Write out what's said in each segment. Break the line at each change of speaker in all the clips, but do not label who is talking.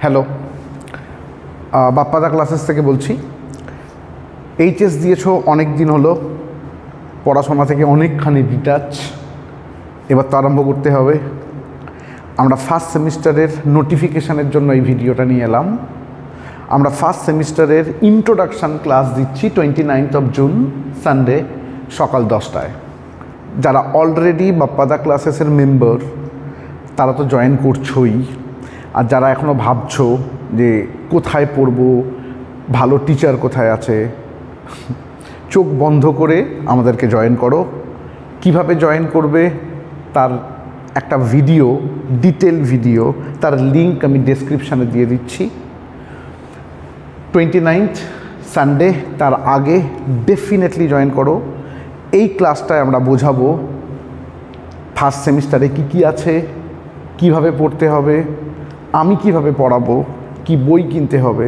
Hello, বাপ্পাদা classes থেকে বলছি। HS দিয়েছো অনেক দিন হলো, পড়াশোনা থেকে অনেকখানি ডিটাচ, এবার তো আরম্ভ করতে হবে। আমরা ফার্স্ট সেমিস্টারের নোটিফিকেশানের জন্য এই ভিডিওটা নিয়ে এলাম। আমরা ফার্স্ট সেমিস্টারের ইন্ট্রোডাকশান ক্লাস দিচ্ছি 29 জুন সানডে সকাল 10টায়। যারা অলরেডি বাপ্পাদা ক্লাসেসের মেম্বার তারা তো জয়েন করছোই, আর যারা এখনও ভাবছো যে কোথায় পড়বো, ভালো টিচার কোথায় আছে, চোখ বন্ধ করে আমাদেরকে জয়েন করো। কিভাবে জয়েন করবে তার একটা ভিডিও, ডিটেল ভিডিও, তার লিঙ্ক আমি ডেসক্রিপশানে দিয়ে দিচ্ছি। 29 সানডে, তার আগে ডেফিনেটলি জয়েন করো। এই ক্লাসটায় আমরা বোঝাবো ফার্স্ট সেমিস্টারে কী কী আছে, কিভাবে পড়তে হবে, আমি কিভাবে পড়াবো, কি বই কিনতে হবে,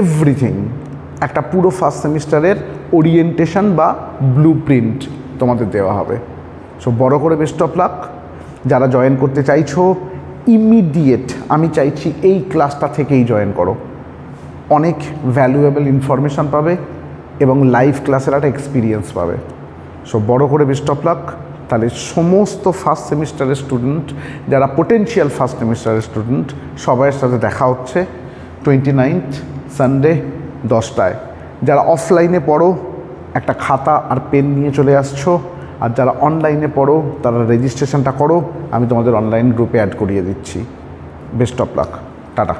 এভরিথিং। একটা পুরো ফার্স্ট সেমিস্টারের ওরিয়েন্টেশন বা ব্লু প্রিন্ট তোমাদের দেওয়া হবে। সো বড় করে বেস্ট অফ লাক। যারা জয়েন করতে চাইছো ইমিডিয়েট, আমি চাইছি এই ক্লাসটা থেকেই জয়েন করো। অনেক ভ্যালুয়েবল ইনফরমেশান পাবে এবং লাইভ ক্লাসের একটা এক্সপিরিয়েন্স পাবে। সো বড় করে বেস্ট অফ লাক। তাহলে সমস্ত ফার্স্ট সেমিস্টারের স্টুডেন্ট, যারা পোটেনশিয়াল ফার্স্ট সেমিস্টারের স্টুডেন্ট, সবাইয়ের সাথে দেখা হচ্ছে 29 সানডে 10টায়। যারা অফলাইনে পড়ো একটা খাতা আর পেন নিয়ে চলে আসছো, আর যারা অনলাইনে পড়ো তারা রেজিস্ট্রেশনটা করো, আমি তোমাদের অনলাইন গ্রুপে অ্যাড করিয়ে দিচ্ছি। Best of luck, tata.